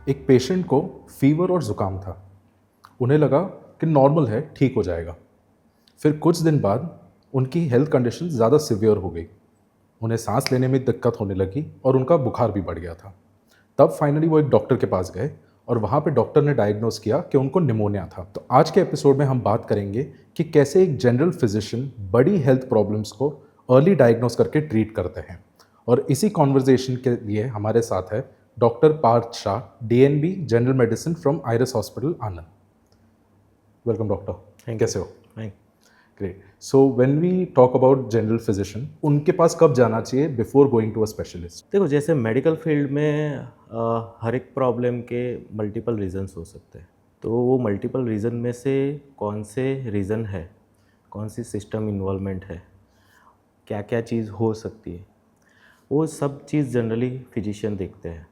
एक पेशेंट को फीवर और ज़ुकाम था। उन्हें लगा कि नॉर्मल है, ठीक हो जाएगा। फिर कुछ दिन बाद उनकी हेल्थ कंडीशन ज़्यादा सिवियर हो गई। उन्हें सांस लेने में दिक्कत होने लगी और उनका बुखार भी बढ़ गया था। तब फाइनली वो एक डॉक्टर के पास गए और वहाँ पे डॉक्टर ने डायग्नोस किया कि उनको निमोनिया था। तो आज के एपिसोड में हम बात करेंगे कि कैसे एक जनरल फिजिशियन बड़ी हेल्थ प्रॉब्लम्स को अर्ली डायग्नोस करके ट्रीट करते हैं। और इसी कॉन्वर्जेशन के लिए हमारे साथ है doctor Parth Shah, DNB general medicine from Iris hospital Anand. Welcome doctor, कैसे हो? Thank great. So when we talk about general physician, उनके पास कब जाना चाहिए before going to a specialist? देखो, जैसे मेडिकल फील्ड में हर एक प्रॉब्लम के मल्टीपल रीजंस हो सकते हैं। तो वो मल्टीपल रीज़न में से कौन से रीज़न है, कौन सी सिस्टम इन्वॉल्वमेंट है, क्या क्या चीज़ हो सकती है, वो सब चीज़ जनरली फिजिशियन देखते हैं।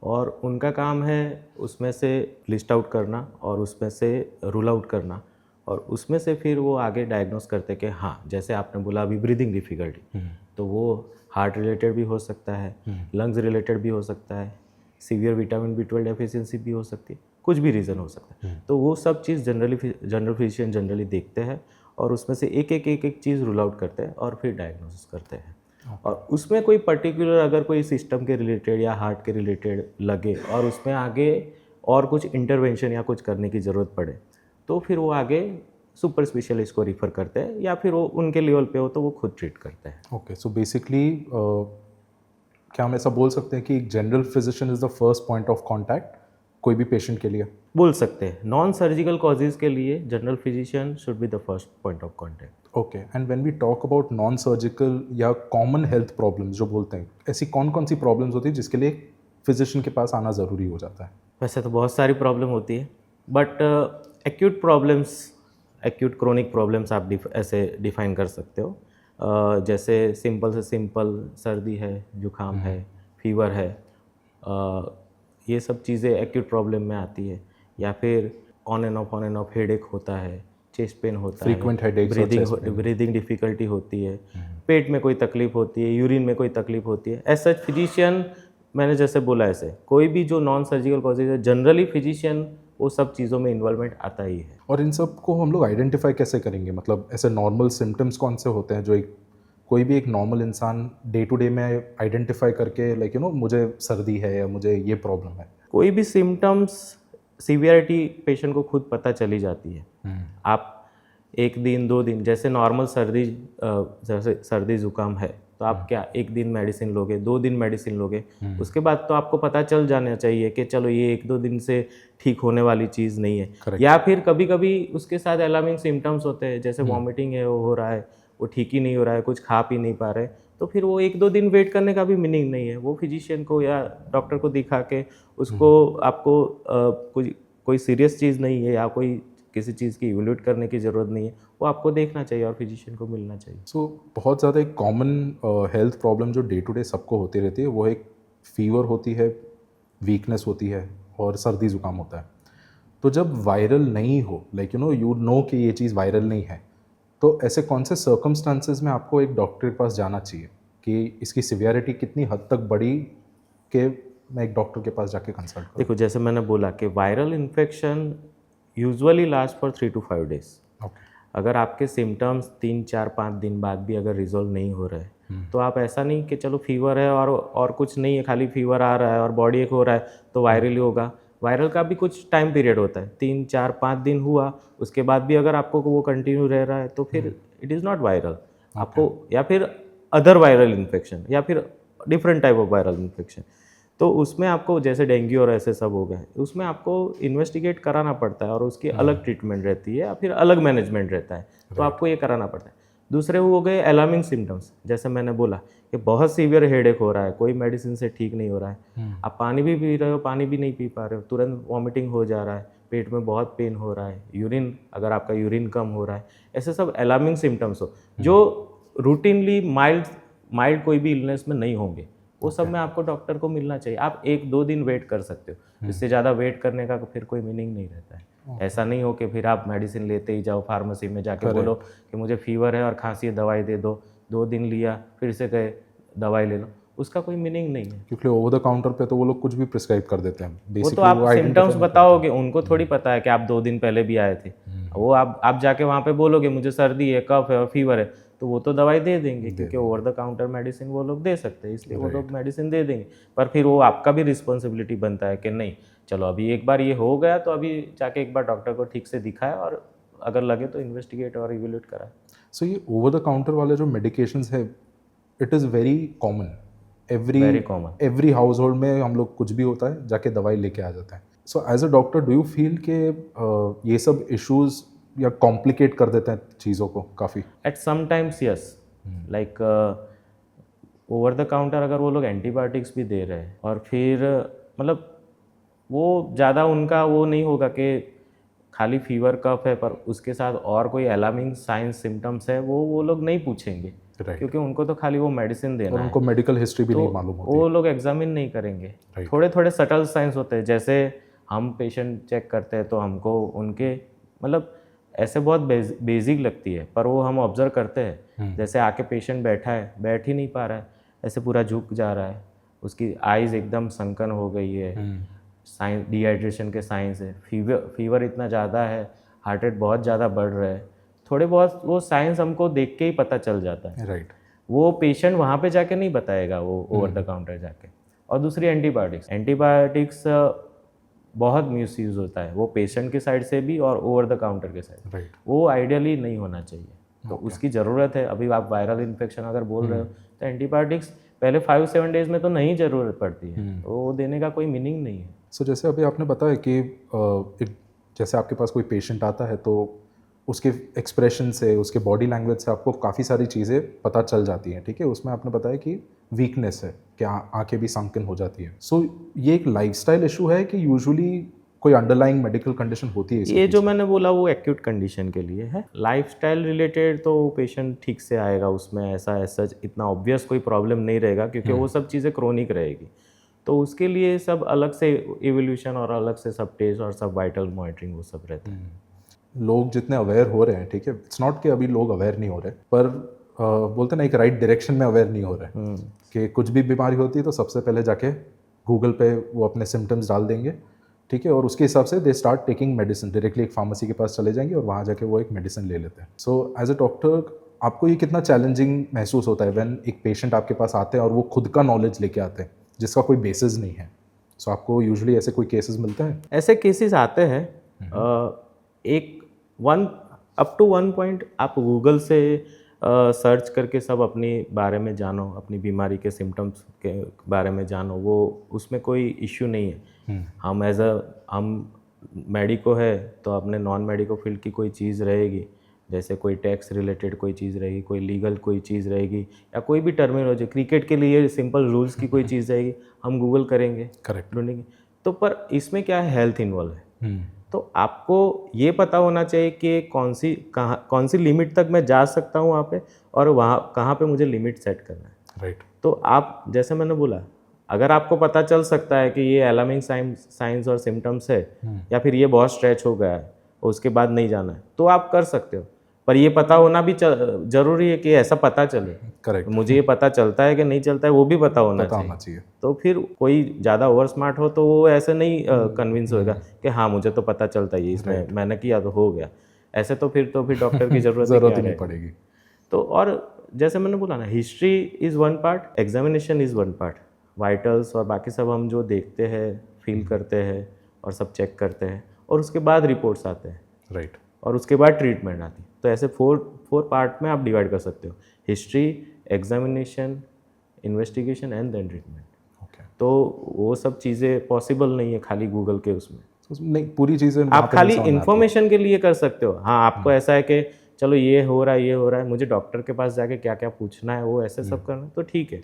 और उनका काम है उसमें से लिस्ट आउट करना और उसमें से रूल आउट करना, और उसमें से फिर वो आगे डायग्नोस करते कि हाँ, जैसे आपने बोला अभी ब्रीदिंग डिफ़िकल्टी, तो वो हार्ट रिलेटेड भी हो सकता है, लंग्स रिलेटेड भी हो सकता है, सीवियर विटामिन B12 डेफिशिएंसी भी हो सकती है, कुछ भी रीज़न हो सकता है। तो वो सब चीज़ जनरल फिजिशियन जनरली देखते हैं और उसमें से एक एक चीज़ रूल आउट करते हैं और फिर डायग्नोसिस करते हैं। और उसमें कोई पर्टिकुलर अगर कोई सिस्टम के रिलेटेड या हार्ट के रिलेटेड लगे और उसमें आगे और कुछ इंटरवेंशन या कुछ करने की ज़रूरत पड़े, तो फिर वो आगे सुपर स्पेशलिस्ट को रिफ़र करते हैं, या फिर वो उनके लेवल पे हो तो वो खुद ट्रीट करते हैं। ओके, सो बेसिकली क्या हम ऐसा बोल सकते हैं कि general physician is the first point of contact कोई भी पेशेंट के लिए? बोल सकते हैं नॉन सर्जिकल कॉजेज़ के लिए general physician should be the first point of contact. Okay, and when we talk about non surgical या कॉमन हेल्थ प्रॉब्लम्स जो बोलते हैं, ऐसी कौन कौन सी प्रॉब्लम्स होती है जिसके लिए फिजिशियन के पास आना ज़रूरी हो जाता है? वैसे तो बहुत सारी प्रॉब्लम होती है, but acute problems, acute chronic problems आप ऐसे डिफाइन कर सकते हो। जैसे सिंपल से सिंपल सर्दी है, जुकाम है, फीवर है, ये सब चीज़ें एक्यूट प्रॉब्लम में आती है। या फिर ऑन एंड ऑफ हेडेक होता है, चेस्ट पेन होता है, Frequent headaches और chest pain। ब्रीदिंग डिफ़िकल्टी होती है, पेट में कोई तकलीफ होती है, यूरिन में कोई तकलीफ होती है। एज सच फिजिशियन, मैंने जैसे बोला, ऐसे कोई भी जो नॉन सर्जिकल कॉजेज है, जनरली फिजिशियन वो सब चीज़ों में इन्वॉल्वमेंट आता ही है। और इन सब को हम लोग आइडेंटिफाई कैसे करेंगे? मतलब ऐसे नॉर्मल सिम्टम्स कौन से होते हैं जो एक कोई भी एक नॉर्मल इंसान डे टू डे में आइडेंटिफाई करके लाइक मुझे सर्दी है या मुझे ये प्रॉब्लम है? कोई भी सिम्टम्स, सीवियरिटी पेशेंट को खुद पता चली जाती है। आप एक दिन 2 दिन, जैसे नॉर्मल सर्दी, जैसे सर्दी ज़ुकाम है तो आप क्या 1 दिन मेडिसिन लोगे, 2 दिन मेडिसिन लोगे, उसके बाद तो आपको पता चल जाना चाहिए कि चलो ये 1-2 दिन से ठीक होने वाली चीज़ नहीं है। Correct। या फिर कभी कभी उसके साथ अलार्मिंग सिम्टम्स होते हैं, जैसे वॉमिटिंग है, वो हो रहा है, वो ठीक ही नहीं हो रहा है, कुछ खा पी नहीं पा रहे, तो फिर वो 1-2 दिन वेट करने का भी मीनिंग नहीं है। वो फिजिशियन को या डॉक्टर को दिखा के उसको, आपको कोई सीरियस चीज़ नहीं है या कोई किसी चीज़ की इवैल्यूएट करने की ज़रूरत नहीं है, वो आपको देखना चाहिए और फिजिशियन को मिलना चाहिए। सो बहुत ज़्यादा एक कॉमन हेल्थ प्रॉब्लम जो डे टू डे सबको होती रहती है वो एक फीवर होती है, वीकनेस होती है और सर्दी ज़ुकाम होता है। तो जब वायरल नहीं हो, लाइक यू नो कि ये चीज़ वायरल नहीं है, तो ऐसे कौन से सर्कमस्टांसेस में आपको एक डॉक्टर के पास जाना चाहिए कि इसकी सिवियरिटी कितनी हद तक बढ़ी कि मैं एक डॉक्टर के पास जाके कंसल्ट करूँ? देखो, जैसे मैंने बोला कि viral infection usually last for 3 to 5 days. Okay. अगर आपके सिम्टम्स 3-4-5 दिन बाद भी अगर रिजॉल्व नहीं हो रहे, तो आप ऐसा नहीं कि चलो फीवर है और कुछ नहीं है, खाली फीवर आ रहा है और बॉडी एक हो रहा है तो वायरल ही होगा। वायरल का भी कुछ टाइम पीरियड होता है, 3-4-5 दिन हुआ, उसके बाद भी अगर आपको वो कंटिन्यू रह रहा है तो फिर इट इज़ नॉट वायरल। आपको या फिर अदर वायरल इन्फेक्शन या फिर different type of viral infection, तो उसमें आपको, जैसे डेंगू और ऐसे सब हो गए, उसमें आपको इन्वेस्टिगेट कराना पड़ता है और उसकी अलग ट्रीटमेंट रहती है या फिर अलग मैनेजमेंट रहता है, तो आपको ये कराना पड़ता है। दूसरे हो गए अलार्मिंग सिम्टम्स, जैसे मैंने बोला कि बहुत सीवियर हेडेक हो रहा है, कोई मेडिसिन से ठीक नहीं हो रहा है, आप पानी भी पी रहे हो, पानी भी नहीं पी पा रहे हो, तुरंत वॉमिटिंग हो जा रहा है, पेट में बहुत पेन हो रहा है, यूरिन, अगर आपका यूरिन कम हो रहा है, ऐसे सब अलार्मिंग सिम्टम्स हो जो रूटीनली माइल्ड कोई भी इलनेस में नहीं होंगे, वो सब में आपको डॉक्टर को मिलना चाहिए। आप 1-2 दिन वेट कर सकते हो, इससे ज़्यादा वेट करने का फिर कोई मीनिंग नहीं रहता है। ऐसा नहीं हो कि फिर आप मेडिसिन लेते ही जाओ, फार्मेसी में जाके बोलो कि मुझे फीवर है और खांसी है, दवाई दे दो, 2 दिन लिया फिर से गए दवाई ले लो, उसका कोई मीनिंग नहीं है। क्योंकि ओवर द काउंटर पे तो वो लोग कुछ भी प्रिस्क्राइब कर देते हैं वो बेसिकली। तो आप सिम्टम्स बताओगे, उनको थोड़ी पता है कि आप 2 दिन पहले भी आए थे। वो आप जाके वहाँ पे बोलोगे मुझे सर्दी है, कफ है और फीवर है, तो वो तो दवाई दे देंगे, क्योंकि ओवर द काउंटर मेडिसिन वो लोग दे सकते हैं, इसलिए वो लोग मेडिसिन दे देंगे। पर फिर वो आपका भी रिस्पॉन्सिबिलिटी बनता है कि नहीं, चलो अभी एक बार ये हो गया तो अभी जाके एक बार डॉक्टर को ठीक से दिखाए और अगर लगे तो इन्वेस्टिगेट और इवेल्यूट कराए। सो ये ओवर द काउंटर वाले जो मेडिकेशंस है, it is very common, very common. Every house hold में हम लोग कुछ भी होता है जाके दवाई लेके आ जाते हैं। So as a doctor do you feel कि ये सब इश्यूज या कॉम्प्लिकेट कर देते हैं चीज़ों को काफ़ी? At some times yes, like over the counter अगर वो लोग एंटीबायोटिक्स भी दे रहे हैं और फिर मतलब वो ज़्यादा उनका वो नहीं होगा कि खाली फीवर कफ है पर उसके साथ और कोई अलार्मिंग साइंस सिम्टम्स है, वो लोग नहीं पूछेंगे, क्योंकि उनको तो खाली वो मेडिसिन देना और उनको मेडिकल हिस्ट्री भी नहीं मालूम होती, वो लोग एग्जामिन नहीं करेंगे। थोड़े थोड़े सटल साइंस होते हैं, जैसे हम पेशेंट चेक करते हैं तो हमको उनके मतलब ऐसे बहुत बेसिक लगती है, पर वो हम ऑब्जर्व करते हैं। जैसे आके पेशेंट बैठा है, बैठ ही नहीं पा रहा है, ऐसे पूरा झुक जा रहा है, उसकी आइज़ एकदम संकन हो गई है, साइंस डिहाइड्रेशन के साइंस है, फीवर इतना ज़्यादा है, हार्ट रेट बहुत ज़्यादा बढ़ रहा है, थोड़े बहुत वो साइंस हमको देख के ही पता चल जाता है। राइट। वो पेशेंट वहाँ पे जाके नहीं बताएगा, वो ओवर द काउंटर जाके। और दूसरी एंटीबायोटिक्स बहुत मिसयूज़ होता है, वो पेशेंट की साइड से भी और ओवर द काउंटर के साइड। राइट। वो आइडियली नहीं होना चाहिए, तो उसकी ज़रूरत है। अभी आप वायरल इन्फेक्शन अगर बोल रहे हो तो एंटीबायोटिक्स पहले 5-7 डेज में तो नहीं ज़रूरत पड़ती है, तो वो देने का कोई मीनिंग नहीं है। सो जैसे अभी आपने बताया कि जैसे आपके पास कोई पेशेंट आता है तो उसके एक्सप्रेशन से, उसके बॉडी लैंग्वेज से आपको काफ़ी सारी चीज़ें पता चल जाती हैं, ठीक है। उसमें आपने बताया कि वीकनेस है, कि आंखें भी संकन हो जाती हैं। सो ये एक लाइफस्टाइल इशू है कि यूजुअली कोई अंडरलाइंग मेडिकल कंडीशन होती है? ये जो मैंने बोला वो एक्यूट कंडीशन के लिए है। लाइफस्टाइल रिलेटेड तो पेशेंट ठीक से आएगा, उसमें ऐसा इतना ऑब्वियस कोई प्रॉब्लम नहीं रहेगा, क्योंकि वो सब चीज़ें क्रोनिक रहेगी। तो उसके लिए सब अलग से इवोल्यूशन और अलग से सब टेस्ट और सब वाइटल मॉनिटरिंग वो सब रहता है। लोग जितने अवेयर हो रहे हैं, ठीक है, इट्स नॉट कि अभी लोग अवेयर नहीं हो रहे, पर बोलते ना एक राइट डायरेक्शन में अवेयर नहीं हो रहे कि कुछ भी बीमारी होती है तो सबसे पहले जाके गूगल पे वो अपने सिम्टम्स डाल देंगे, ठीक है, और उसके हिसाब से they start taking medicine, directly एक फार्मेसी के पास चले जाएंगे और वहाँ जाके वो एक मेडिसिन ले लेते हैं। सो एज अ डॉक्टर आपको ये कितना चैलेंजिंग महसूस होता है व्हेन एक पेशेंट आपके पास आते हैं और वो खुद का नॉलेज लेके आते हैं जिसका कोई बेसिस नहीं है? सो आपको यूजुअली ऐसे कोई केसेस मिलते हैं? ऐसे केसेस आते हैं। एक अप टू 1 पॉइंट आप गूगल से सर्च करके सब अपने बारे में जानो, अपनी बीमारी के सिम्टम्स के बारे में जानो, वो उसमें कोई इश्यू नहीं है। हम मेडिको है तो अपने नॉन मेडिको फील्ड की कोई चीज़ रहेगी, जैसे कोई टैक्स रिलेटेड कोई चीज़ रहेगी, कोई लीगल कोई चीज़ रहेगी, या कोई भी टर्मिनोलॉजी, क्रिकेट के लिए सिंपल रूल्स की कोई चीज़ रहेगी, हम गूगल करेंगे, करेक्ट, ढूंढेंगे। तो पर इसमें क्या है, हेल्थ इन्वॉल्व है, तो आपको ये पता होना चाहिए कि कौन सी लिमिट तक मैं जा सकता हूँ वहाँ पे, और वहाँ कहाँ पे मुझे लिमिट सेट करना है। राइट। तो आप जैसे मैंने बोला, अगर आपको पता चल सकता है कि ये अलार्मिंग साइंस और सिम्टम्स है, या फिर ये बहुत स्ट्रेच हो गया है और उसके बाद नहीं जाना है, तो आप कर सकते हो। पर ये पता होना भी जरूरी है कि ऐसा पता चले। करेक्ट। मुझे ये पता चलता है कि नहीं चलता है वो भी पता होना चाहिए। तो फिर कोई ज़्यादा ओवर स्मार्ट हो तो वो ऐसे नहीं कन्विंस होएगा कि हाँ मुझे तो पता चलता ही, इसमें मैंने किया तो हो गया। ऐसे तो फिर डॉक्टर की ज़रूरत ही नहीं पड़ेगी। तो और जैसे मैंने बोला ना, history is one part, examination is one part, vitals और बाकी सब हम जो देखते हैं, फील करते हैं और सब चेक करते हैं, और उसके बाद रिपोर्ट्स आते हैं। राइट। और उसके बाद ट्रीटमेंट आती है। तो ऐसे 4 पार्ट में आप डिवाइड कर सकते हो, history, examination, investigation and then treatment. Okay. तो वो सब चीज़ें पॉसिबल नहीं है खाली गूगल के उसमें नहीं, पूरी चीज़ें आप खाली इन्फॉर्मेशन के लिए कर सकते हो। हाँ, आपको ऐसा है कि चलो ये हो रहा है, मुझे डॉक्टर के पास जाके क्या क्या पूछना है, वो ऐसे सब करना, तो ठीक है,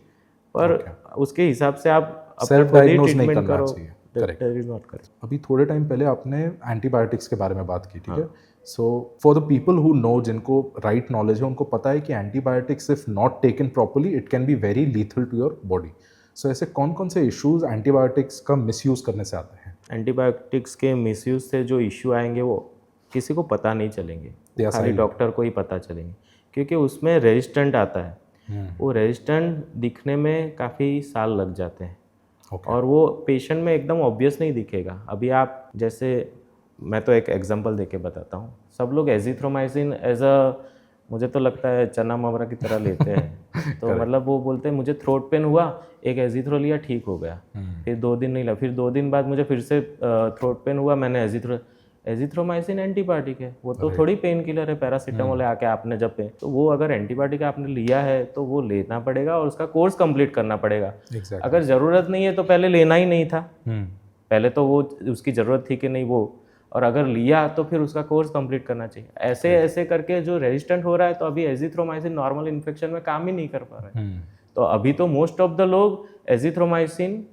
पर उसके हिसाब से आप सेल्फ डायग्नोज नहीं करना चाहिए। करेक्ट। अभी थोड़े टाइम पहले आपने एंटीबायोटिक्स के बारे में बात की, ठीक है। So for the people who know, जिनको राइट नॉलेज है, उनको पता है कि antibiotics if not taken properly it can be very lethal to your body. So ऐसे कौन कौन से इश्यूज एंटीबायोटिक्स का मिसयूज़ करने से आते हैं? एंटीबायोटिक्स के मिसयूज से जो इश्यू आएंगे वो किसी को पता नहीं चलेंगे, खाली डॉक्टर को ही पता चलेंगे, क्योंकि उसमें रेजिस्टेंट आता है। वो रेजिस्टेंट दिखने में काफ़ी साल लग जाते हैं। ओके। और वो पेशेंट में एकदम ऑब्वियस नहीं दिखेगा। अभी आप जैसे, मैं तो एक एग्जांपल देके बताता हूँ। सब लोग एजिथ्रोमाइसिन एज अ, मुझे तो लगता है चना ममरा की तरह लेते हैं। तो मतलब वो बोलते हैं मुझे थ्रोट पेन हुआ, एक एजिथ्रो लिया, ठीक हो गया। फिर 2 दिन नहीं लिया, फिर 2 दिन बाद मुझे फिर से थ्रोट पेन हुआ, मैंने एजिथ्रोमाइसिन एंटीबायोटिक है, वो तो थोड़ी पेन किलर है, पैरासीटामोल है। आके आपने जब पे, तो वो अगर एंटीबायोटिक आपने लिया है तो वो लेना पड़ेगा और उसका कोर्स कंप्लीट करना पड़ेगा। अगर ज़रूरत नहीं है तो पहले लेना ही नहीं था। पहले तो वो उसकी ज़रूरत थी कि नहीं वो, और अगर लिया तो फिर उसका कोर्स कंप्लीट करना चाहिए। ऐसे ऐसे करके जो रेजिस्टेंट हो रहा है, तो अभी एजिथ्रोमाइसिन नॉर्मल इन्फेक्शन में काम ही नहीं कर पा रहा है। तो अभी तो मोस्ट ऑफ द लोग एजिथ्रोमाइसिन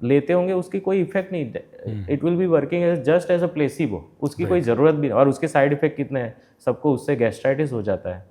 लेते होंगे, उसकी कोई इफेक्ट नहीं, it will be working as just as a placebo, उसकी कोई ज़रूरत भी नहीं। और उसके साइड इफेक्ट कितने हैं, सबको उससे गैस्ट्राइटिस हो जाता है,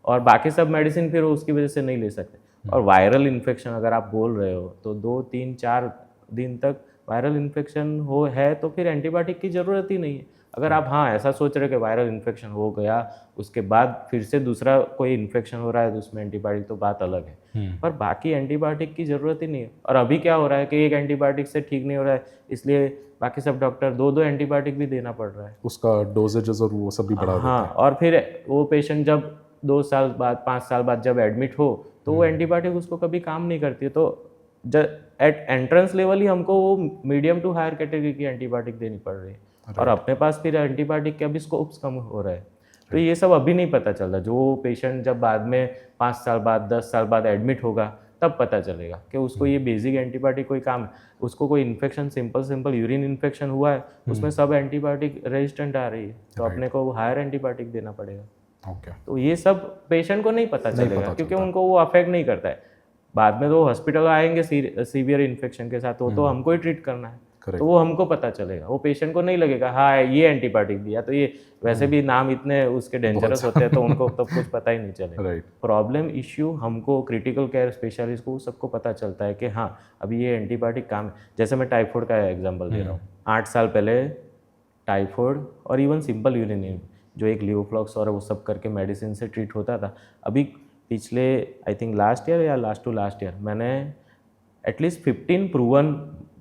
और बाकी सब मेडिसिन फिर उसकी वजह से नहीं ले सकते। और वायरल इन्फेक्शन अगर आप बोल रहे हो, तो 2, 3, 4 दिन तक वायरल इन्फेक्शन हो है तो फिर एंटीबायोटिक की ज़रूरत ही नहीं है। अगर आप हाँ ऐसा सोच रहे हो कि वायरल इन्फेक्शन हो गया, उसके बाद फिर से दूसरा कोई इन्फेक्शन हो रहा है तो उसमें एंटीबायोटिक, तो बात अलग है। पर बाकी एंटीबायोटिक की ज़रूरत ही नहीं है। और अभी क्या हो रहा है कि एक एंटीबायोटिक से ठीक नहीं हो रहा है, इसलिए बाकी सब डॉक्टर 2-2 एंटीबायोटिक भी देना पड़ रहा है। उसका डोजेजेस और वो सब भी बढ़ा देते हैं। हाँ, और फिर वो पेशेंट जब 2 साल बाद, 5 साल बाद जब एडमिट हो, तो वो एंटीबायोटिक उसको कभी काम नहीं करती है। तो एट एंट्रेंस लेवल ही हमको वो मीडियम टू हायर कैटेगरी की एंटीबायोटिक देनी पड़ रही है। और अपने पास फिर एंटीबायोटिक के अभी स्कोप्स कम हो रहा है। तो ये सब अभी नहीं पता चल रहा। जो पेशेंट जब बाद में 5 साल बाद, 10 साल बाद एडमिट होगा, तब पता चलेगा कि उसको ये बेसिक एंटीबायोटिक कोई काम है। उसको कोई इन्फेक्शन, सिंपल यूरिन इन्फेक्शन हुआ है, उसमें सब एंटीबायोटिक रेजिस्टेंट आ रही है, तो अपने को हायर एंटीबायोटिक देना पड़ेगा। ओके। तो ये सब पेशेंट को नहीं पता चलेगा, क्योंकि उनको वो अफेक्ट नहीं करता है। बाद में तो हॉस्पिटल आएंगे सीवियर इन्फेक्शन के साथ, वो तो हमको ही ट्रीट करना है। तो वो हमको पता चलेगा, वो पेशेंट को नहीं लगेगा हाँ ये एंटीबायोटिक दिया। तो ये वैसे भी नाम इतने उसके डेंजरस होते हैं, तो उनको तो कुछ पता ही नहीं चलेगा। प्रॉब्लम इश्यू हमको क्रिटिकल केयर स्पेशलिस्ट को सबको पता चलता है कि हाँ अभी ये एंटीबायोटिक काम है। जैसे मैं टाइफाइड का एग्जाम्पल दे रहा हूँ। 8 साल पहले टाइफाइड और इवन सिंपल यूरिन, जो एक लियोफ्लॉक्स और वो सब करके मेडिसिन से ट्रीट होता था, अभी पिछले आई थिंक लास्ट ईयर या लास्ट टू लास्ट ईयर मैंने at least 15 proven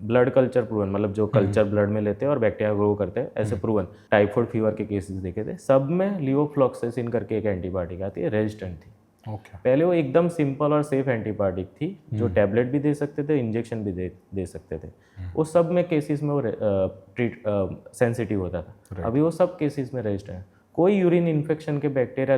blood culture, proven मतलब जो कल्चर ब्लड में लेते हैं और बैक्टीरिया ग्रो करते हैं, ऐसे प्रूवन टाइफाइड फीवर के केसेस देखे थे। सब में लियोफ्लॉक्सेसिन करके एक एंटीबायोटिक आती है, रेजिस्टेंट थी। पहले वो एकदम सिंपल और सेफ एंटीबायोटिक थी, जो टैबलेट भी दे सकते थे, इंजेक्शन भी दे सकते थे। वो सब में केसेस में वो सेंसिटिव होता था। अभी वो सब केसेस में रेजिस्टेंट है। कोई यूरिन इन्फेक्शन के बैक्टीरिया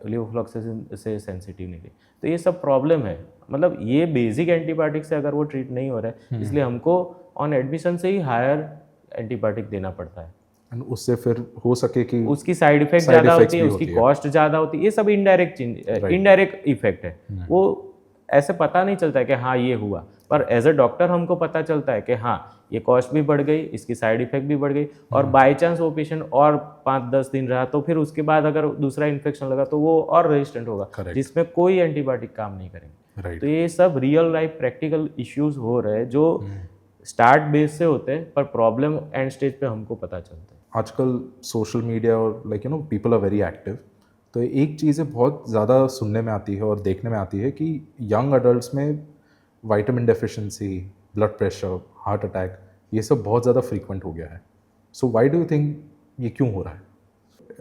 लियोफ्लॉक्सेसिन से सेंसिटिव नहीं थी। तो ये सब प्रॉब्लम है। मतलब ये बेसिक एंटीबायोटिक से अगर वो ट्रीट नहीं हो रहा है, इसलिए हमको ऑन एडमिशन से ही हायर एंटीबायोटिक देना पड़ता है। उससे फिर हो सके कि उसकी साइड इफेक्ट ज़्यादा होती है, उसकी कॉस्ट ज़्यादा होती है। ये सब इनडायरेक्ट इफेक्ट है। वो ऐसे पता नहीं चलता है कि हाँ ये हुआ, पर एज अ डॉक्टर हमको पता चलता है कि हाँ ये कॉस्ट भी बढ़ गई, इसकी साइड इफेक्ट भी बढ़ गई। और बाई चांस वो पेशेंट और 5-10 दिन रहा, तो फिर उसके बाद अगर दूसरा इन्फेक्शन लगा तो वो और रेजिस्टेंट होगा, जिसमें कोई एंटीबायोटिक काम नहीं करेंगे। तो ये सब रियल लाइफ प्रैक्टिकल इश्यूज हो रहे हैं, जो स्टार्ट बेस से होते हैं, पर प्रॉब्लम एंड स्टेज पे हमको पता चलता है। आजकल सोशल मीडिया और पीपल आर वेरी एक्टिव, तो एक चीज़ें बहुत ज़्यादा सुनने में आती है और देखने में आती है कि यंग अडल्ट्स में vitamin deficiency, blood pressure, heart attack, ये सब बहुत ज़्यादा फ्रीक्वेंट हो गया है। So why do you think ये क्यों हो रहा है?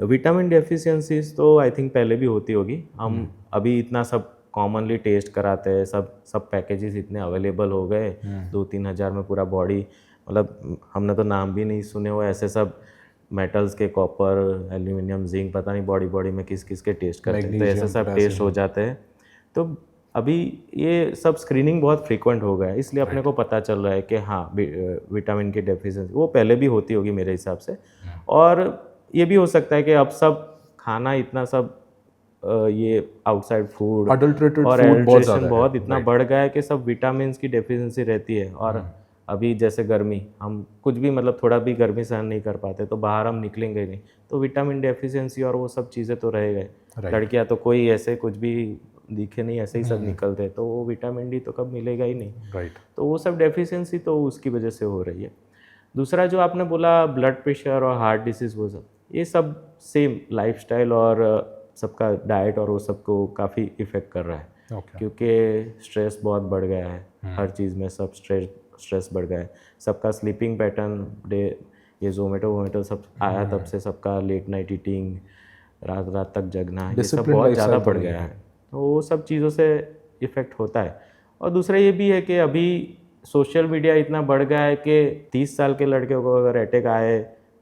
विटामिन डेफिशिएंसीज तो आई थिंक पहले भी होती होगी। हम अभी इतना सब कॉमनली टेस्ट कराते हैं, सब पैकेजेस इतने अवेलेबल हो गए, 2-3 हज़ार में पूरा बॉडी, मतलब हमने तो नाम भी नहीं सुने हुए ऐसे सब मेटल्स के, कॉपर, एल्यूमिनियम, जिंक, पता नहीं बॉडी में किस किस के टेस्ट करते हैं, तो ऐसे सब टेस्ट हो जाते हैं। तो अभी ये सब स्क्रीनिंग बहुत फ्रीक्वेंट हो गया है, इसलिए अपने को पता चल रहा है कि हाँ विटामिन की डेफिशिएंसी वो पहले भी होती होगी मेरे हिसाब से। और ये भी हो सकता है कि अब सब खाना इतना सब ये आउटसाइड फूड और एडल्ट्रेशन बहुत इतना बढ़ गया है कि सब विटामिन की डेफिशिएंसी रहती है। और अभी जैसे गर्मी, हम कुछ भी मतलब थोड़ा भी गर्मी सहन नहीं कर पाते, तो बाहर हम निकलेंगे नहीं, तो विटामिन डेफिशिएंसी और वो सब चीज़ें तो रहेगा। लड़कियां तो कोई ऐसे कुछ भी दिखे नहीं, ऐसे ही सब निकलते, तो वो विटामिन डी तो कब मिलेगा ही नहीं। तो वो सब डेफिशिएंसी तो उसकी वजह से हो रही है। दूसरा जो आपने बोला ब्लड प्रेशर और हार्ट डिसीज़, वो सब ये सब सेम लाइफस्टाइल और सबका डाइट और वो सबको काफ़ी इफ़ेक्ट कर रहा है, ओके क्योंकि स्ट्रेस बहुत बढ़ गया है हर चीज़ में, सब स्ट्रेस बढ़ गया है, सबका स्लीपिंग पैटर्न डे, ये जोमेटो सब आया तब से सबका लेट नाइट ईटिंग, रात रात तक जगना, ये सब Disciplined बहुत ज़्यादा lifestyle तो बढ़ नहीं गया है। है। तो वो सब चीज़ों से इफ़ेक्ट होता है। और दूसरा ये भी है कि अभी सोशल मीडिया इतना बढ़ गया है कि 30 साल के लड़के को अगर अटैक आए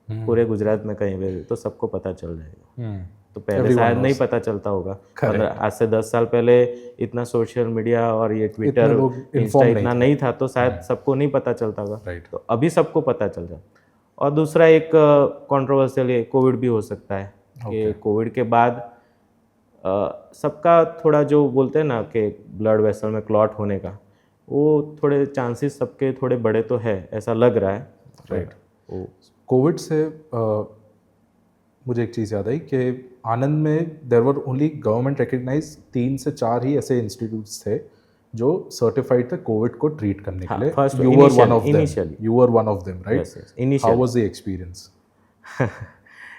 पूरे गुजरात में कहीं पे तो सबको पता चल जाएगा। तो पहले Everyone शायद नहीं knows. पता चलता होगा, Correct. आज से 10 साल पहले इतना सोशल मीडिया और ये ट्विटर लोग इंस्टा informed इतना नहीं नहीं था, तो शायद सबको नहीं पता चलता होगा। Right. तो अभी सबको पता चल जाता। और दूसरा एक कंट्रोवर्शियल ये कोविड भी हो सकता है कि कोविड के बाद सबका थोड़ा जो बोलते हैं ना कि ब्लड वेसल में क्लॉट होने का, वो थोड़े चांसेस सबके थोड़े बड़े तो है, ऐसा लग रहा है। राइट। वो कोविड से मुझे एक चीज़ याद आई कि आनंद में देर वर ओनली गवर्नमेंट रिकग्नाइज 3 से 4 ही ऐसे इंस्टीट्यूट्स थे जो सर्टिफाइड थे कोविड को ट्रीट करने के लिए। first you were one of initially. Them, you were one of them, right? Yes, yes. Initially. How was the experience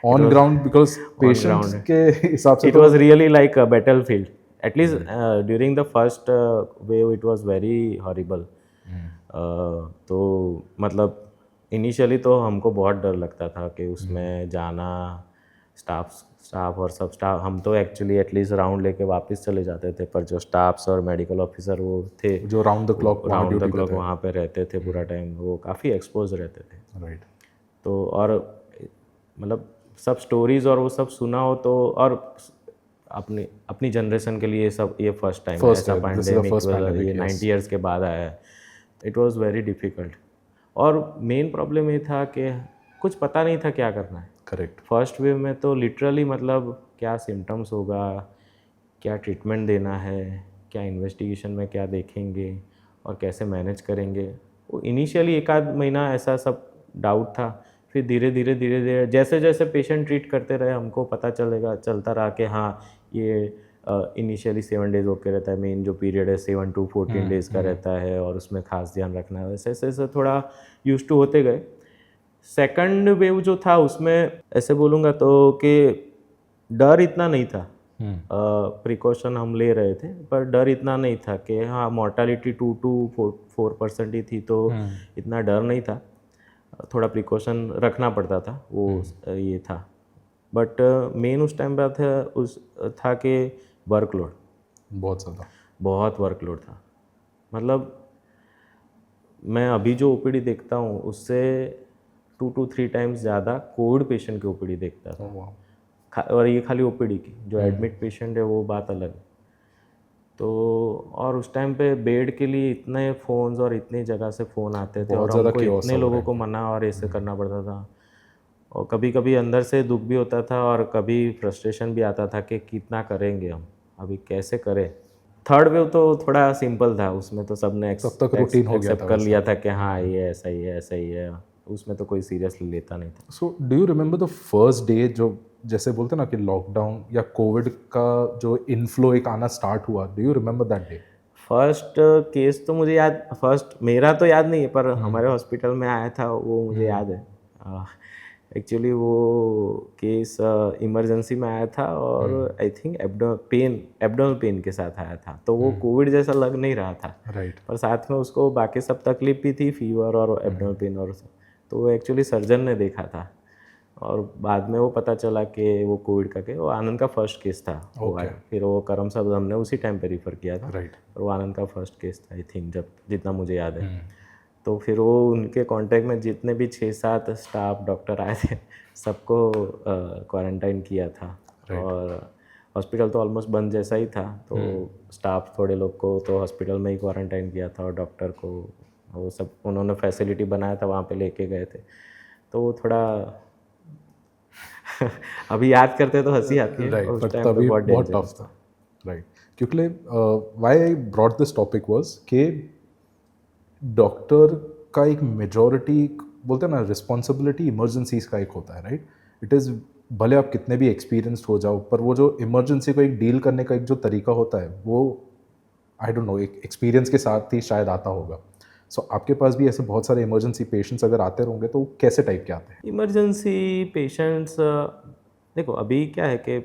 on ground? Because patients के हिसाब से it was really like a battlefield. At least during the first wave it was very horrible. तो मतलब initially तो हमको बहुत डर लगता था कि उसमें जाना, स्टाफ और सब स्टाफ, हम तो एक्चुअली एटलीस्ट राउंड लेके वापस चले जाते थे, पर जो स्टाफ्स और मेडिकल ऑफिसर वो थे जो राउंड द क्लॉक वहाँ पे रहते थे पूरा टाइम, वो काफ़ी एक्सपोज रहते थे। राइट। तो और मतलब सब स्टोरीज और वो सब सुना हो तो, और अपनी जनरेशन के लिए सब ये फर्स्ट टाइम ऐसा पैंडेमिक ये 90 ईयर्स के बाद आया है। It was very difficult. और मेन प्रॉब्लम ये था कि कुछ पता नहीं था क्या करना है। करेक्ट। फर्स्ट वेव में तो लिटरली मतलब क्या सिम्टम्स होगा, क्या ट्रीटमेंट देना है, क्या इन्वेस्टिगेशन में क्या देखेंगे और कैसे मैनेज करेंगे, वो इनिशियली 1 आध महीना ऐसा सब डाउट था। फिर धीरे धीरे जैसे जैसे पेशेंट ट्रीट करते रहे हमको पता चलता रहा कि हाँ ये इनिशियली 7 डेज़ ओके रहता है, मेन जो पीरियड है 7 to 14 डेज़ का रहता है और उसमें खास ध्यान रखना है। वैसे ऐसे थोड़ा यूज टू होते गए। सेकंड वेव जो था उसमें ऐसे बोलूँगा तो कि डर इतना नहीं था, प्रिकॉशन हम ले रहे थे, पर डर इतना नहीं था कि हाँ मॉर्टालिटी 2 to 4% ही थी, तो इतना डर नहीं था। थोड़ा प्रिकॉशन रखना पड़ता था, वो ये था। बट मेन उस टाइम पे था कि वर्कलोड बहुत वर्कलोड था। मतलब मैं अभी जो ओपीडी देखता हूँ उससे 2 to 3 टाइम्स ज़्यादा कोविड पेशेंट की ओपीडी देखता था। और ये खाली ओपीडी की, जो एडमिट पेशेंट है वो बात अलग है। तो और उस टाइम पे बेड के लिए इतने फ़ोन्स और इतनी जगह से फ़ोन आते थे और हमको इतने लोगों को मना और ऐसे करना पड़ता था। और कभी कभी अंदर से दुख भी होता था और कभी फ्रस्ट्रेशन भी आता था कि कितना करेंगे हम, अभी कैसे करें। थर्ड वेव तो थोड़ा सिंपल था, उसमें तो सबने एक्सेप्ट कर लिया था कि हाँ ये ऐसा ही है ऐसा ही है, उसमें तो कोई सीरियसली लेता नहीं था। So do you remember the first day, जो जैसे बोलते ना कि लॉकडाउन या कोविड का जो इनफ्लो एक आना स्टार्ट हुआ, do you remember that day? First case तो मुझे याद, फर्स्ट मेरा तो याद नहीं है, पर हमारे हॉस्पिटल में आया था वो मुझे याद है। एक्चुअली वो केस इमरजेंसी में आया था और आई थिंक एब्डोमिनल पेन के साथ आया था, तो वो कोविड जैसा लग नहीं रहा था। राइट। पर साथ में उसको बाकी सब तकलीफ भी थी, फीवर और एब्डोमिनल पेन और सब। तो वो एक्चुअली सर्जन ने देखा था और बाद में वो पता चला कि वो कोविड का वो आनंद का फर्स्ट केस था। वो आया, फिर वो करम साहब हमने उसी टाइम पे रिफ़र किया था। राइट। और वो आनंद का फर्स्ट केस था आई थिंक, जब जितना मुझे याद है। तो फिर वो उनके कांटेक्ट में जितने भी 6-7 स्टाफ डॉक्टर आए थे सबको क्वारंटाइन किया था। और हॉस्पिटल तो ऑलमोस्ट बंद जैसा ही था, तो स्टाफ थोड़े लोग को तो हॉस्पिटल में ही क्वारंटाइन किया था और डॉक्टर को वो सब उन्होंने फैसिलिटी बनाया था वहाँ पे लेके गए थे। तो वो थोड़ा अभी याद करते तो हंसी आती है, उस टाइम पे बहुत टफ था। राइट। क्योंकि why I brought this topic was कि डॉक्टर का एक मेजॉरिटी बोलते हैं ना रिस्पॉन्सिबिलिटी इमरजेंसीज का एक होता है, राइट? इट इज़ भले आप कितने भी एक्सपीरियंस्ड हो जाओ, पर वो जो इमरजेंसी को एक डील करने का एक जो तरीका होता है वो आई डोंट नो, एक एक्सपीरियंस के साथ ही शायद आता होगा। सो आपके पास भी ऐसे बहुत सारे इमरजेंसी पेशेंट्स अगर आते होंगे तो कैसे टाइप के आते हैं? इमरजेंसी पेशेंट्स देखो अभी क्या है कि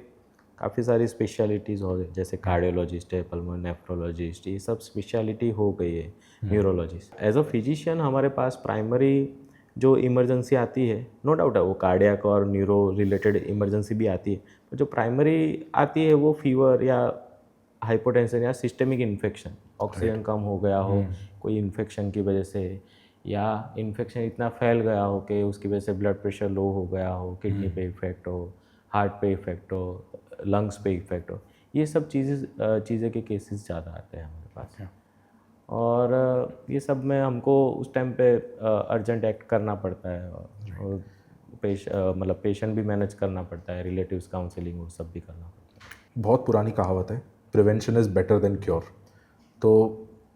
काफ़ी सारी स्पेशलिटीज़ हो गई, जैसे कार्डियोलॉजिस्ट है, पल्मोनरी नेफ्रोलॉजिस्ट, ये सब स्पेशलिटी हो गई है, न्यूरोलॉजिस्ट। एज अ फिजिशियन हमारे पास प्राइमरी जो इमरजेंसी आती है, नो डाउट है वो कार्डियक और न्यूरो रिलेटेड इमरजेंसी भी आती है, पर जो प्राइमरी आती है वो फीवर या हाइपोटेंशन या सिस्टेमिक इन्फेक्शन, ऑक्सीजन कम हो गया हो कोई इन्फेक्शन की वजह से, या इन्फेक्शन इतना फैल गया हो कि उसकी वजह से ब्लड प्रेशर लो हो गया हो, किडनी पे इफेक्ट हो, हार्ट पे इफेक्ट हो, लंग्स पे इफेक्ट हो, ये सब चीज़ें के केसेस ज़्यादा आते हैं हमारे पास। और ये सब में हमको उस टाइम पे अर्जेंट एक्ट करना पड़ता है, और मतलब पेशेंट भी मैनेज करना पड़ता है, रिलेटिव्स काउंसलिंग वो सब भी करना पड़ता है। बहुत पुरानी कहावत है, prevention is better than cure. तो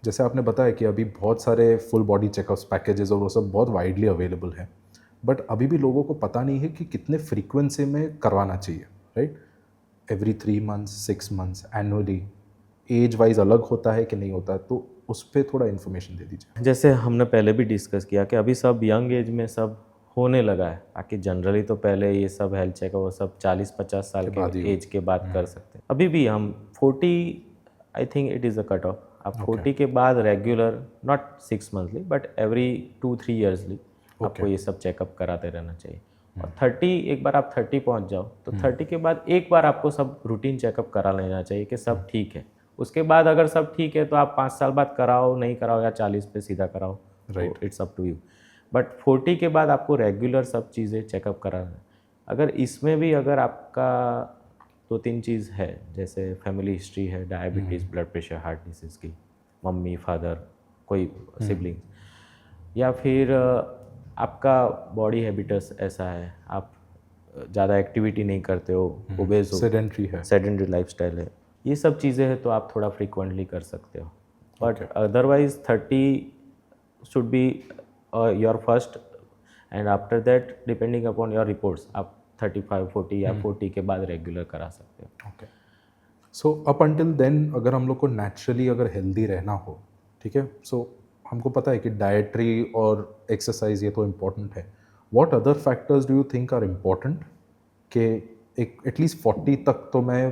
जैसे आपने बताया कि अभी बहुत सारे फुल बॉडी चेकअप्स पैकेजेस और वो सब बहुत वाइडली अवेलेबल हैं, बट अभी भी लोगों को पता नहीं है कि कितने फ्रीक्वेंसी में करवाना चाहिए, right? Every 3 months, 6 months, annually, age wise अलग होता है कि नहीं होता, तो उस पर थोड़ा इन्फॉर्मेशन दे दीजिए। जैसे हमने पहले भी डिस्कस किया कि अभी सब यंग एज में सब होने लगा है, बाकी जनरली तो पहले ये सब हेल्थ चेकअप वो सब 40-50 साल के एज के बाद कर सकते हैं। अभी भी हम 40, I think it is a cut off. आप 40 के बाद regular, not 6 monthly but every 2-3 ईयर्सली आपको ये सब चेकअप कराते रहना चाहिए। और 30, एक बार आप 30 पहुंच जाओ तो 30 के बाद एक बार आपको सब रूटीन चेकअप करा लेना चाहिए कि सब ठीक है। उसके बाद अगर सब ठीक है तो आप 5 साल बाद कराओ, नहीं कराओ, या 40 पे सीधा कराओ, right, it's up to you. But 40 के बाद आपको रेगुलर सब चीज़ें चेकअप कराना है। अगर इसमें भी अगर आपका 2-3 चीज़ है, जैसे फैमिली हिस्ट्री है, diabetes, blood pressure, heart disease की, मम्मी फादर, कोई सिबलिंग्स, या फिर आपका बॉडी हैबिटस ऐसा है, आप ज़्यादा एक्टिविटी नहीं करते हो, ओबेस हो, सेडेंटरी लाइफस्टाइल है, ये सब चीज़ें हैं, तो आप थोड़ा फ्रीक्वेंटली कर सकते हो। But otherwise 30 should be your first, and after that depending upon your reports आप 35, 40 या 40 के बाद रेगुलर करा सकते हो। Okay, so up until then अगर हम लोग को नेचुरली अगर हेल्दी रहना हो, ठीक है, सो हमको पता है कि डाइटरी और एक्सरसाइज ये तो इम्पोर्टेंट है। What other factors do you think are important कि एक एटलीस्ट 40 तक तो मैं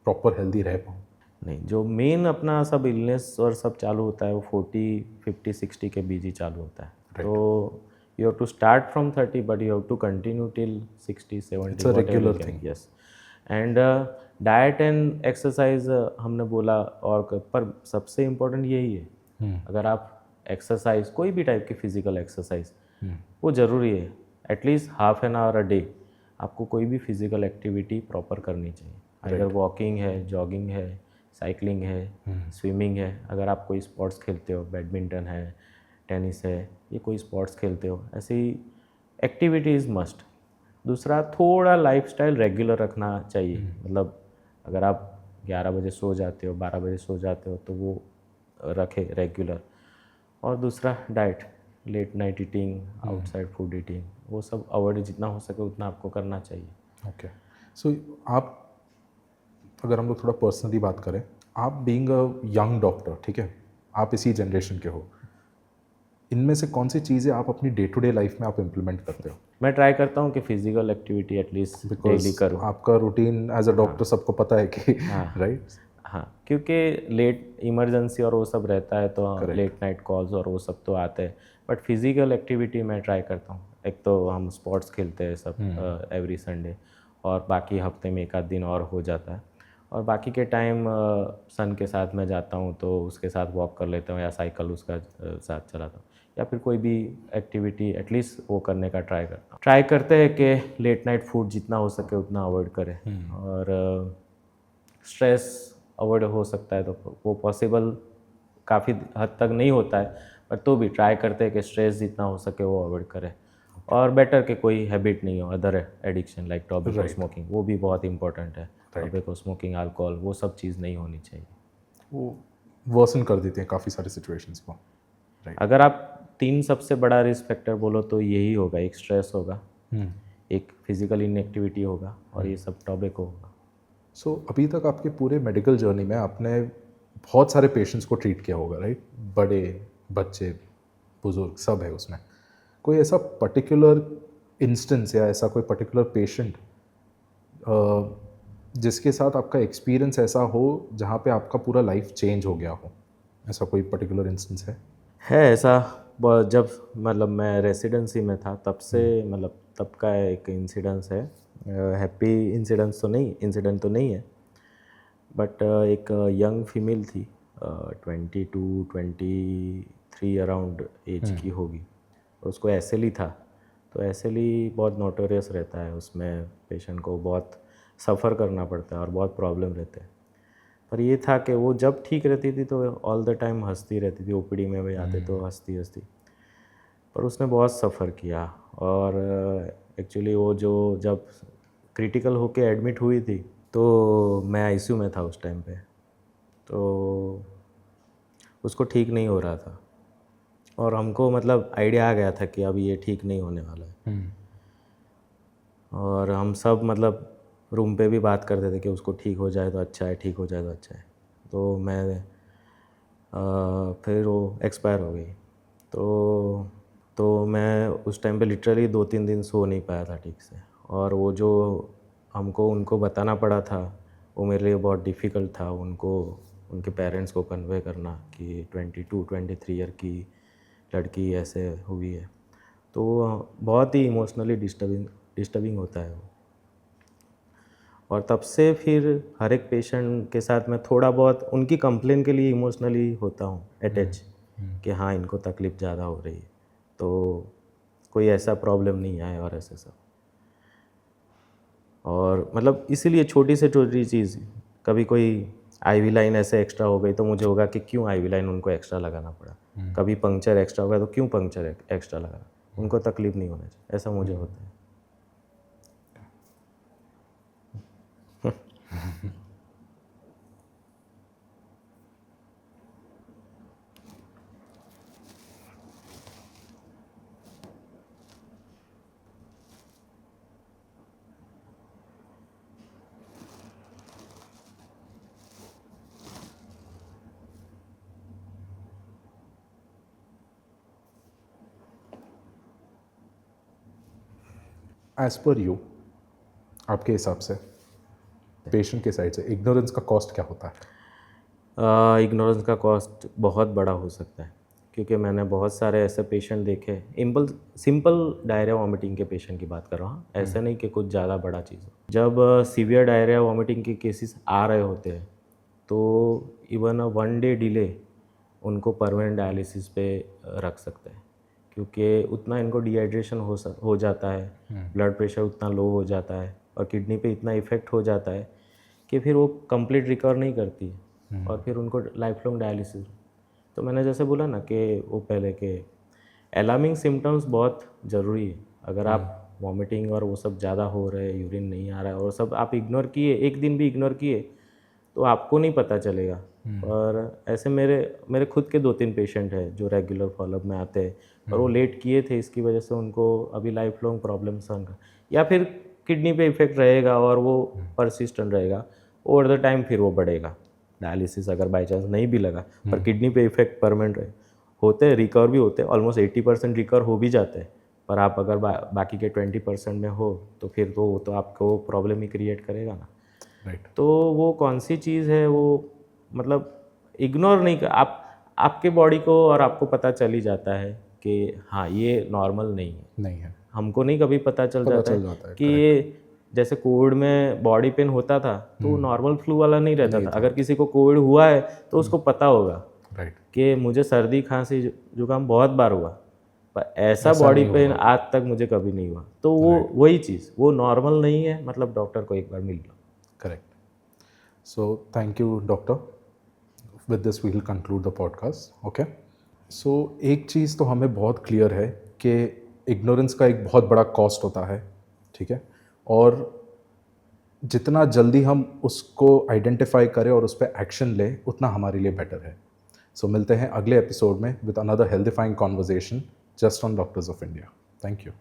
प्रॉपर हेल्दी रह पाऊँ? नहीं, जो मेन अपना सब इलनेस और सब चालू होता है वो 40, 50, 60 के बीच ही चालू होता है। तो you have to start from 30 but you have to continue till 60, 70. It's a regular thing. Yes. And diet and exercise हमने बोला, और पर सबसे इम्पोर्टेंट यही है, अगर आप एक्सरसाइज कोई भी टाइप की फिजिकल एक्सरसाइज वो ज़रूरी है, at least half an hour a day आपको कोई भी फिजिकल एक्टिविटी प्रॉपर करनी चाहिए। अगर वॉकिंग है, जॉगिंग है, साइकिलिंग है, स्विमिंग है, अगर आप कोई स्पोर्ट्स खेलते हो, बैडमिंटन है, टेनिस है, ये कोई स्पोर्ट्स खेलते हो, ऐसी एक्टिविटी इज़ मस्ट। दूसरा, थोड़ा लाइफस्टाइल रेगुलर रखना चाहिए, मतलब अगर आप 11 बजे सो जाते हो, 12 बजे सो जाते हो, तो वो रखे रेगुलर। और दूसरा, diet, late night eating, outside food eating, वो सब अवॉइड जितना हो सके उतना आपको करना चाहिए। ओके, सो आप अगर हम लोग थोड़ा पर्सनली बात करें, आप बीइंग अ यंग डॉक्टर, ठीक है, आप इसी जनरेशन के हो, इनमें से कौन सी चीज़ें आप अपनी डे टू डे लाइफ में आप इम्प्लीमेंट करते हो? मैं ट्राई करता हूँ कि फिजिकल एक्टिविटी एटलीस्ट डेली करूँ। आपका रूटीन एज अ डॉक्टर सबको पता है कि राइट? हाँ, क्योंकि लेट इमरजेंसी और वो सब रहता है, तो लेट नाइट कॉल्स और वो सब तो आते हैं, बट फिजिकल एक्टिविटी मैं ट्राई करता हूँ। एक तो हम स्पोर्ट्स खेलते हैं सब एवरी संडे, और बाकी हफ्ते में एक आध दिन और हो जाता है, और बाकी के टाइम सन के साथ मैं जाता हूँ तो उसके साथ वॉक कर लेता हूँ, या साइकिल उसका साथ चलाता हूँ, या फिर कोई भी एक्टिविटी एटलीस्ट वो करने का ट्राई करता हूँ। ट्राई करते हैं कि लेट नाइट फूड जितना हो सके उतना अवॉइड करें, और स्ट्रेस अवॉइड हो सकता है तो वो पॉसिबल काफ़ी हद तक नहीं होता है, पर तो भी ट्राई करते हैं कि स्ट्रेस जितना हो सके वो अवॉइड करें। और बेटर कि कोई हैबिट नहीं हो, अदर एडिक्शन लाइक टॉबैको स्मोकिंग, वो भी बहुत इंपॉर्टेंट है। टॉबैको स्मोकिंग, अल्कोहल, वो सब चीज़ नहीं होनी चाहिए, वो वर्सन कर देते हैं काफ़ी सारे सिचुएशंस को। अगर आप 3 सबसे बड़ा रिस्क फैक्टर बोलो तो यही होगा, एक स्ट्रेस होगा, एक फिजिकल इनएक्टिविटी होगा, और ये सब टॉबैको होगा। सो अभी तक आपके पूरे मेडिकल जर्नी में आपने बहुत सारे पेशेंट्स को ट्रीट किया होगा, राइट? बड़े, बच्चे, बुजुर्ग, सब है उसमें। कोई ऐसा पर्टिकुलर इंस्टेंस या ऐसा कोई पर्टिकुलर पेशेंट जिसके साथ आपका एक्सपीरियंस ऐसा हो जहाँ पे आपका पूरा लाइफ चेंज हो गया हो, ऐसा कोई पर्टिकुलर इंस्टेंस है? ऐसा जब मतलब मैं रेसिडेंसी में था तब से मतलब तब का एक इंसिडेंस है। हैप्पी इंसिडेंट तो नहीं है, बट एक यंग फीमेल थी, 22-23 अराउंड एज की होगी, और उसको एसएलई था। तो एसएलई बहुत नोटोरियस रहता है, उसमें पेशेंट को बहुत सफ़र करना पड़ता है और बहुत प्रॉब्लम रहते हैं। पर ये था कि वो जब ठीक रहती थी तो ऑल द टाइम हंसती रहती थी, ओपीडी में भी आते तो हंसती हंसती। पर उसने बहुत सफ़र किया, और एक्चुअली वो जो जब क्रिटिकल होके एडमिट हुई थी तो मैं आईसीयू में था उस टाइम पे, तो उसको ठीक नहीं हो रहा था, और हमको मतलब आइडिया आ गया था कि अब ये ठीक नहीं होने वाला है। और हम सब मतलब रूम पे भी बात करते थे कि उसको ठीक हो जाए तो अच्छा है, ठीक हो जाए तो अच्छा है। तो मैं फिर वो एक्सपायर हो गई। तो मैं उस टाइम पे लिटरली 2-3 दिन सो नहीं पाया था ठीक से, और वो जो हमको उनको बताना पड़ा था वो मेरे लिए बहुत डिफ़िकल्ट था, उनको उनके पेरेंट्स को कन्वे करना कि 22-23 ईयर की लड़की ऐसे हुई है। तो बहुत ही इमोशनली डिस्टर्बिंग होता है वो। और तब से फिर हर एक पेशेंट के साथ मैं थोड़ा बहुत उनकी कंप्लेन के लिए इमोशनली होता हूँ अटैच, कि हाँ इनको तकलीफ़ ज़्यादा हो रही है, तो कोई ऐसा प्रॉब्लम नहीं आए और ऐसे सब। और मतलब इसीलिए छोटी से छोटी चीज़, कभी कोई आईवी लाइन ऐसे एक्स्ट्रा हो गई तो मुझे होगा कि क्यों आईवी लाइन उनको एक्स्ट्रा लगाना पड़ा, कभी पंक्चर एक्स्ट्रा हो गया तो क्यों पंक्चर एक्स्ट्रा लगाना, उनको तकलीफ़ नहीं होना चाहिए, ऐसा मुझे होता है। एज पर यू, आपके हिसाब से पेशेंट के साइड से इग्नोरेंस का कॉस्ट क्या होता है? इग्नोरेंस का कॉस्ट बहुत बड़ा हो सकता है, क्योंकि मैंने बहुत सारे ऐसे पेशेंट देखे, सिंपल डायरिया वॉमिटिंग के पेशेंट की बात कर रहा हूँ, ऐसा नहीं कि कुछ ज़्यादा बड़ा चीज़ हो। जब सीवियर डायरिया वॉमिटिंग के केसेस आ रहे होते हैं तो इवन 1 डे डिले उनको परमानेंट डायलिसिस पे रख सकते हैं, क्योंकि उतना इनको डिहाइड्रेशन हो जाता है, ब्लड प्रेशर उतना लो हो जाता है, और किडनी पे इतना इफ़ेक्ट हो जाता है कि फिर वो कंप्लीट रिकवर नहीं करती है, और फिर उनको लाइफ लॉन्ग डायलिसिस। तो मैंने जैसे बोला ना कि वो पहले के अलार्मिंग सिम्टम्स बहुत ज़रूरी है। अगर आप वॉमिटिंग और वो सब ज़्यादा हो रहे हैं, यूरिन नहीं आ रहा है और सब आप इग्नोर किए, एक दिन भी इग्नोर किए, तो आपको नहीं पता चलेगा। और ऐसे मेरे खुद के 2-3 पेशेंट हैं जो रेगुलर फॉलोअप में आते हैं, और वो लेट किए थे, इसकी वजह से उनको अभी लाइफ लॉन्ग प्रॉब्लम सहन कर, या फिर किडनी पे इफेक्ट रहेगा और वो परसिस्टेंट रहेगा, ओवर द टाइम फिर वो बढ़ेगा। डायलिसिस अगर बाई चांस नहीं भी लगा, पर किडनी पे इफेक्ट परमानेंट रहे, होते हैं, रिकवर भी होते हैं, ऑलमोस्ट 80% रिकवर हो भी जाते हैं। पर आप अगर बाकी के 20% में हो तो फिर तो वो तो आपको प्रॉब्लम ही क्रिएट करेगा ना। राइट। तो वो कौन सी चीज़ है वो मतलब इग्नोर नहीं कर, आपके बॉडी को और आपको पता चल ही जाता है कि हाँ ये नॉर्मल नहीं है। हमको नहीं कभी पता चल जाता है कि ये, जैसे कोविड में बॉडी पेन होता था तो नॉर्मल फ्लू वाला नहीं रहता था। अगर किसी को कोविड हुआ है तो उसको पता होगा कि मुझे सर्दी खांसी जुकाम बहुत बार हुआ, पर ऐसा बॉडी पेन आज तक मुझे कभी नहीं हुआ। तो वो वही चीज़, वो नॉर्मल नहीं है, मतलब डॉक्टर को एक बार मिल लो। Correct. So thank you doctor, with this we will conclude the podcast. Okay, so एक चीज़ तो हमें बहुत क्लियर है कि इग्नोरेंस का एक बहुत बड़ा कॉस्ट होता है, ठीक है, और जितना जल्दी हम उसको आइडेंटिफाई करें और उस पर एक्शन लें उतना हमारे लिए बेटर है। सो मिलते हैं अगले एपिसोड में with another healthifying conversation just on doctors of India. Thank you.